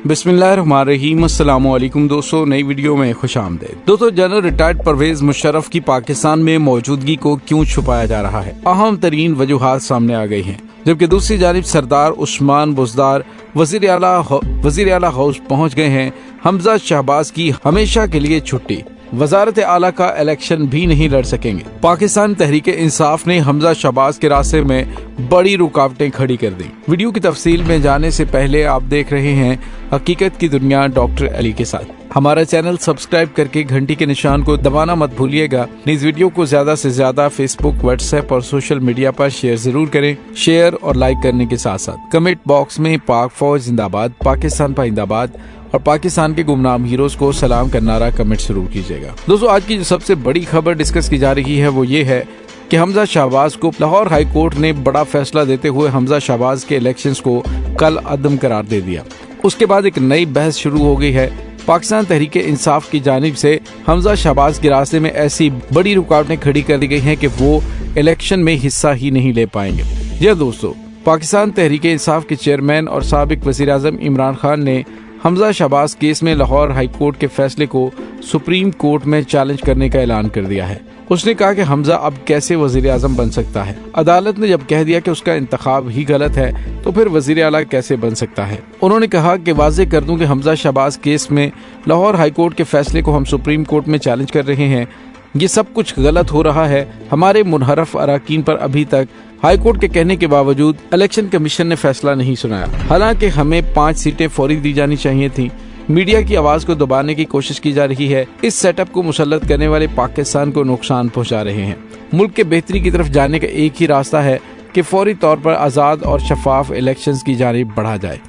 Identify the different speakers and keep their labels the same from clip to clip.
Speaker 1: बिस्मिल्लाहिर्रहमानिर्रहीम। अस्सलाम वालेकुम दोस्तों, नई वीडियो में खुश आमदीद। दोस्तों, जनरल रिटायर्ड परवेज मुशर्रफ की पाकिस्तान में मौजूदगी को क्यों छुपाया जा रहा है, अहम तरीन वजूहात सामने आ गई हैं। जबकि दूसरी जानिब सरदार उस्मान बुज़दार वज़ीर आला हाउस पहुंच गए हैं। हमजा शहबाज की हमेशा के लिए छुट्टी, वजारत आला का इलेक्शन भी नहीं लड़ सकेंगे। पाकिस्तान तहरीक इंसाफ ने हमजा शहबाज के रास्ते में बड़ी रुकावटें खड़ी कर दी। वीडियो की तफसील में जाने से पहले आप देख रहे हैं हकीकत की दुनिया डॉक्टर अली के साथ। हमारा चैनल सब्सक्राइब करके घंटी के निशान को दबाना मत भूलिएगा। इस वीडियो को ज्यादा से ज्यादा फेसबुक, व्हाट्सएप और सोशल मीडिया पर शेयर जरूर करें। शेयर और लाइक करने के साथ साथ कमेंट बॉक्स में पाक फौज जिंदाबाद, पाकिस्तान पाइंदाबाद और पाकिस्तान के गुमनाम हीरोज को सलाम का नारा कमेंट जरूर कीजिएगा। दोस्तों, आज की जो सबसे बड़ी खबर डिस्कस की जा रही है वो ये है कि हमजा शहबाज को लाहौर हाई कोर्ट ने बड़ा फैसला देते हुए हमजा शहबाज के इलेक्शंस को कल अदम करार दे दिया। उसके बाद एक नई बहस शुरू हो गई है। पाकिस्तान तहरीक इंसाफ की जानिब से हमजा शहबाज के रास्ते में ऐसी बड़ी रुकावटें खड़ी कर दी गई हैं कि वो इलेक्शन में हिस्सा ही नहीं ले पाएंगे। जी दोस्तों, पाकिस्तान तहरीक इंसाफ के चेयरमैन और साबिक वज़ीर आज़म इमरान खान ने हमजा शहबाज केस में लाहौर हाई कोर्ट के फैसले को सुप्रीम कोर्ट में चैलेंज करने का ऐलान कर दिया है। उसने कहा कि हमजा अब कैसे वजीर आजम बन सकता है। अदालत ने जब कह दिया कि उसका इंतखाब ही गलत है तो फिर वजीर आला कैसे बन सकता है। उन्होंने कहा कि वाज़ेह कर दूं कि हमजा शहबाज केस में लाहौर हाई कोर्ट के फैसले को हम सुप्रीम कोर्ट में चैलेंज कर रहे हैं। ये सब कुछ गलत हो रहा है। हमारे मुनहरफ अराकीन पर अभी तक हाई कोर्ट के कहने के बावजूद इलेक्शन कमीशन ने फैसला नहीं सुनाया। हालांकि हमें 5 सीटें फौरी दी जानी चाहिए थी। मीडिया की आवाज को दबाने की कोशिश की जा रही है। इस सेटअप को मुसल्लत करने वाले पाकिस्तान को नुकसान पहुंचा रहे हैं। मुल्क के बेहतरी की तरफ जाने का एक ही रास्ता है कि फौरी तौर पर आज़ाद और शफाफ इलेक्शंस की जानिब बढ़ा जाए।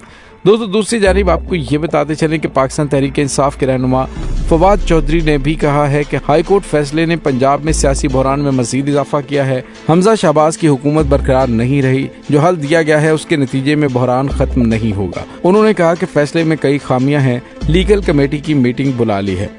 Speaker 1: दोस्तों, दूसरी जानिब आपको ये बताते चलें कि पाकिस्तान तहरीक इंसाफ के रहनुमा फवाद चौधरी ने भी कहा है कि हाई कोर्ट फैसले ने पंजाब में सियासी बहरान में मजीद इजाफा किया है। हमजा शहबाज की हुकूमत बरकरार नहीं रही। जो हल दिया गया है उसके नतीजे में बहरान खत्म नहीं होगा। उन्होंने कहा कि फैसले में कई खामियां हैं। लीगल कमेटी की मीटिंग बुला ली है।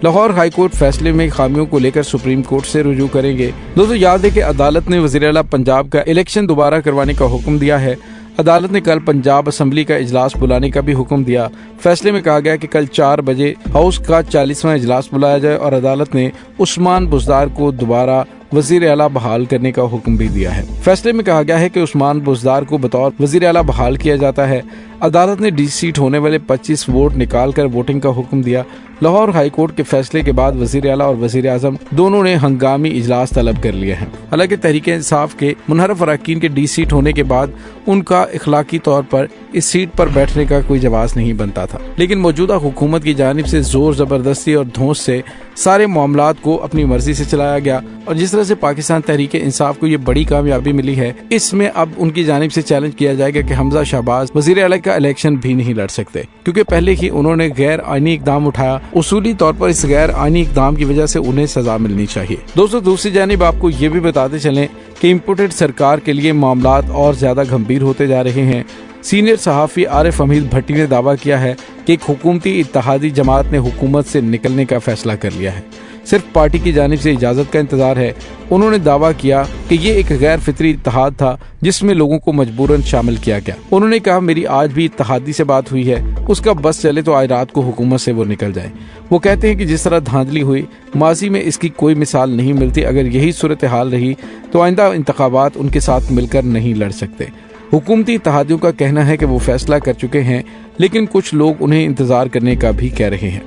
Speaker 1: लाहौर हाई कोर्ट फैसले में खामियों को लेकर सुप्रीम कोर्ट से रुजू करेंगे। दोस्तों, याद है कि अदालत ने वज़ीर आला पंजाब का इलेक्शन दोबारा करवाने का हुक्म दिया है। अदालत ने कल पंजाब असम्बली का इजलास बुलाने का भी हुक्म दिया। फैसले में कहा गया कि कल 4 बजे हाउस का 40वां इजलास बुलाया जाए और अदालत ने उस्मान बुज़दार को दोबारा वजीर आला बहाल करने का हुक्म भी दिया है। फैसले में कहा गया है कि उस्मान बुज़दार को बतौर वजीर आला बहाल किया जाता है। अदालत ने डी सीट होने वाले 25 वोट निकाल कर वोटिंग का हुक्म दिया। लाहौर हाई कोर्ट के फैसले के बाद वजीर आला और वजीर आजम दोनों ने हंगामी इजलास तलब कर लिए हैं। हालांकि तहरीक इंसाफ के मुनहरफ अरकान के डी सीट होने के बाद उनका इखलाकी तौर पर इस सीट पर बैठने का कोई जवाब नहीं बनता था, लेकिन मौजूदा हुकूमत की जानिब से जोर जबरदस्ती और धौंस से सारे मामलात को अपनी मर्जी से चलाया गया और जिस तरह से पाकिस्तान तहरीक इंसाफ को ये बड़ी कामयाबी मिली है, इसमें अब उनकी जानिब से चैलेंज किया जाएगा कि हमजा शहबाज वजीर आला का इलेक्शन भी नहीं लड़ सकते, क्योंकि पहले ही उन्होंने गैर आईनी इकदाम उठाया। उसूली तौर पर इस गैर आईनी इकदाम की वजह से उन्हें सजा मिलनी चाहिए। दोस्तों, दूसरी जानिब आपको ये भी बताते चलें कि इम्पोर्टेड सरकार के लिए मामलात और ज्यादा गंभीर होते जा रहे हैं। सीनियर सहाफ़ी आरिफ हमीद भट्टी ने दावा किया है कि एक हुकूमती इत्तेहादी जमात ने हुकूमत से निकलने का फैसला कर लिया है। सिर्फ पार्टी की जानिब से इजाज़त का इंतजार है। उन्होंने दावा किया कि ये एक गैर फितरी इत्तेहाद था जिसमें लोगों को मजबूरन शामिल किया गया। उन्होंने कहा, मेरी आज भी इत्तेहादी से बात हुई है, उसका बस चले तो आज रात को हुकूमत से वो निकल जाए। वो कहते हैं कि जिस तरह धांधली हुई माजी में इसकी कोई मिसाल नहीं मिलती। अगर यही सूरत हाल रही तो आइंदा इंतखाबात उनके साथ मिलकर नहीं लड़ सकते। हुकूमती इत्तेहादियों का कहना है कि वो फैसला कर चुके हैं, लेकिन कुछ लोग उन्हें इंतजार करने का भी कह रहे हैं।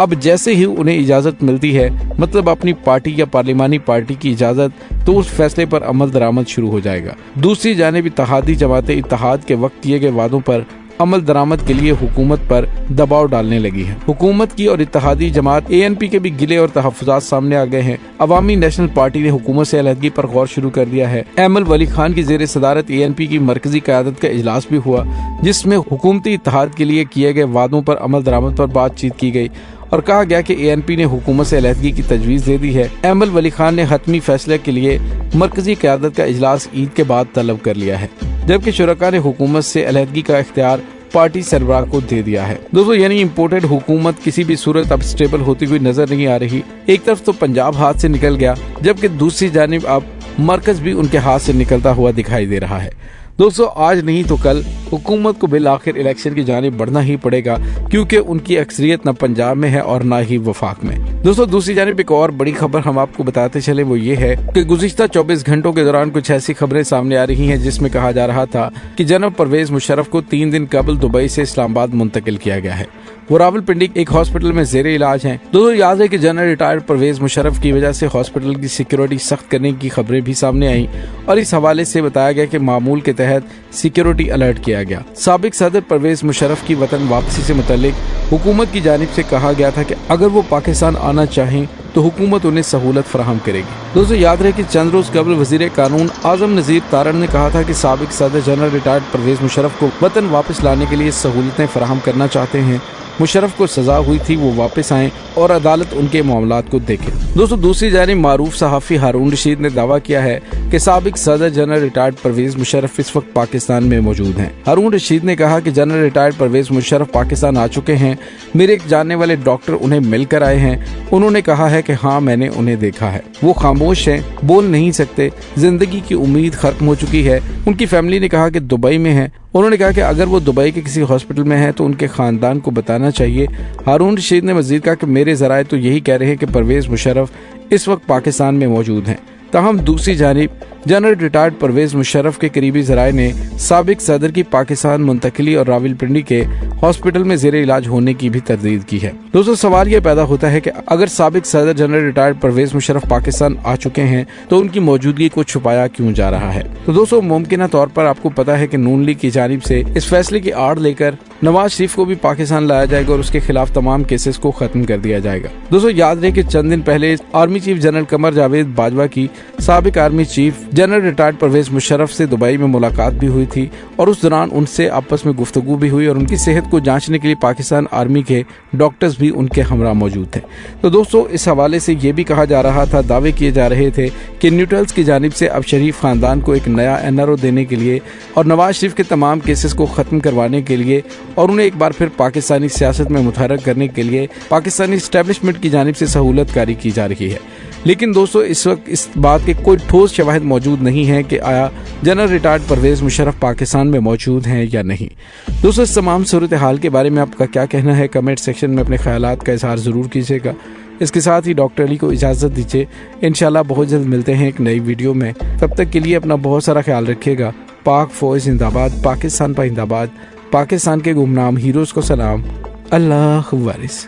Speaker 1: अब जैसे ही उन्हें इजाजत मिलती है, मतलब अपनी पार्टी या पार्लिमानी पार्टी की इजाजत, तो उस फैसले पर अमल दरामद शुरू हो जाएगा। दूसरी जानिब इत्तेहादी जमातें इत्तेहाद के वक्त किए गए वादों पर अमल दरामद के लिए हुकूमत पर दबाव डालने लगी है। हुकूमत की और इत्तेहादी जमात ANP के भी गिले और तहफ़्फ़ुज़ात सामने आ गए हैं। अवामी नेशनल पार्टी ने हुकूमत से अलहदगी पर गौर शुरू कर दिया है। एमल वली खान की ज़ेर सदारत ANP की मरकजी क़यादत का इजलास भी हुआ, जिसमें हुकूमती इत्तेहाद के लिए किए गए वादों पर अमल दरामद पर बातचीत की गई और कहा गया कि ANP ने हुकूमत से अलहदगी की तजवीज़ दे दी है। एमल वली खान ने हतमी फैसले के लिए मरकजी क़यादत का इजलास ईद के बाद तलब कर लिया है, जबकि शुरका ने हुकूमत से अलहदगी का इख्तियार पार्टी सरबराह को दे दिया है। दोस्तों, यानी इम्पोर्टेड हुकूमत किसी भी सूरत अब स्टेबल होती हुई नजर नहीं आ रही। एक तरफ तो पंजाब हाथ से निकल गया, जबकि दूसरी जानिब अब मरकज भी उनके हाथ से निकलता हुआ दिखाई दे रहा है। दोस्तों आज नहीं तो कल हुकूमत को बिल आखिर इलेक्शन की जानिब बढ़ना ही पड़ेगा, क्योंकि उनकी अक्सरियत न पंजाब में है और न ही वफाक में। दोस्तों दूसरी जानिब एक और बड़ी खबर हम आपको बताते चले, वो ये है कि गुज़िश्ता 24 घंटों के दौरान कुछ ऐसी खबरें सामने आ रही हैं जिसमें कहा जा रहा था कि जनाब परवेज मुशर्रफ को 3 दिन कबल दुबई से इस्लामाबाद मुंतकिल किया गया है। वो रावलपिंडी एक हॉस्पिटल में ज़ेरे इलाज हैं। दोस्तों याद है कि जनरल रिटायर्ड परवेज मुशर्रफ की वजह से हॉस्पिटल की सिक्योरिटी सख्त करने की खबरें भी सामने आई और इस हवाले से बताया गया कि मामूल के तहत सिक्योरिटी अलर्ट किया गया। साबिक सदर परवेज मुशर्रफ की वतन वापसी से मुतल्लिक हुकूमत की जानिब से कहा गया था कि अगर वो पाकिस्तान आना चाहें तो हुकूमत उन्हें सहूलत फराहम करेगी। दोस्तों याद रहे कि चंद रोज कबल वजीर कानून आजम नजीर तारण ने कहा था कि साबिक सदर जनरल रिटायर्ड परवेज मुशर्रफ को वतन वापस लाने के लिए सहूलतें फराहम करना चाहते हैं। मुशर्रफ को सजा हुई थी, वो वापस आएं और अदालत उनके मामलात को देखे। दोस्तों दूसरी जानिब मारूफ सहाफ़ी हारून रशीद ने दावा किया है कि साबिक सदर जनरल रिटायर्ड परवेज मुशर्रफ इस वक्त पाकिस्तान में मौजूद हैं। हारून रशीद ने कहा कि जनरल रिटायर्ड परवेज मुशर्रफ पाकिस्तान आ चुके हैं। मेरे एक जानने वाले डॉक्टर उन्हें मिलकर आए हैं। उन्होंने कहा है कि हाँ मैंने उन्हें देखा है। वो खामोश हैं, बोल नहीं सकते, जिंदगी की उम्मीद खत्म हो चुकी है। उनकी फैमिली ने कहा कि दुबई में है। उन्होंने कहा कि अगर वो दुबई के किसी हॉस्पिटल में है तो उनके खानदान को बताना चाहिए। हारून रशीद ने मजीद कहा कि मेरे जराए तो यही कह रहे हैं कि परवेज मुशर्रफ इस वक्त पाकिस्तान में मौजूद हैं। ताहम दूसरी जानिब जनरल रिटायर्ड परवेज मुशर्रफ के करीबी जराए ने साबिक सदर की पाकिस्तान मुंतकिली और रावलपिंडी के हॉस्पिटल में ज़ेरे इलाज होने की भी तरदीद की है। दोस्तों सवाल ये पैदा होता है कि अगर साबिक सदर जनरल रिटायर्ड परवेज मुशर्रफ पाकिस्तान आ चुके हैं तो उनकी मौजूदगी को छुपाया क्यों जा रहा है। तो दोस्तों मुमकिन तौर पर आपको पता है कि नून लीग की जानिब से इस फैसले की आड़ लेकर नवाज शरीफ को भी पाकिस्तान लाया जाएगा और उसके खिलाफ तमाम केसेस को खत्म कर दिया जाएगा। दोस्तों याद रहे कि चंद दिन पहले army chief general Qamar Javed Bajwa की साबिक army chief general retired Pervez Musharraf से दुबई में मुलाकात भी हुई थी और उस दौरान उनसे आपस में गुफ्तगू भी हुई और उनकी सेहत को जांचने के लिए पाकिस्तान आर्मी के डॉक्टर्स भी उनके हमरा मौजूद थे। तो दोस्तों इस हवाले से ये भी कहा जा रहा था, दावे किए जा रहे थे कि न्यूट्रल्स की जानिब से अब शरीफ खानदान को एक नया NRO देने के लिए और नवाज शरीफ के तमाम केसेस को खत्म करवाने के लिए और उन्हें एक बार फिर पाकिस्तानी सियासत में मुतहर्रिक करने के लिए पाकिस्तानी एस्टेब्लिशमेंट की जानिब से सहूलत कारी की जा रही है। लेकिन दोस्तों इस वक्त इस बात के कोई ठोस शवाहिद मौजूद नहीं है कि आया जनरल रिटायर्ड परवेज मुशर्रफ पाकिस्तान में मौजूद हैं या नहीं। दोस्तों इस तमाम सूरत हाल के बारे में आपका क्या कहना है, कमेंट सेक्शन में अपने ख्यालात का इजहार ज़रूर कीजिएगा। इसके साथ ही डॉक्टर अली को इजाज़त दीजिए। इंशाल्लाह बहुत जल्द मिलते हैं एक नई वीडियो में। तब तक के लिए अपना बहुत सारा ख्याल रखिएगा। पाक फौज जिंदाबाद, पाकिस्तान पाइंदाबाद, पाकिस्तान के गुमनाम हीरोज़ को सलाम। अल्लाह वारिस।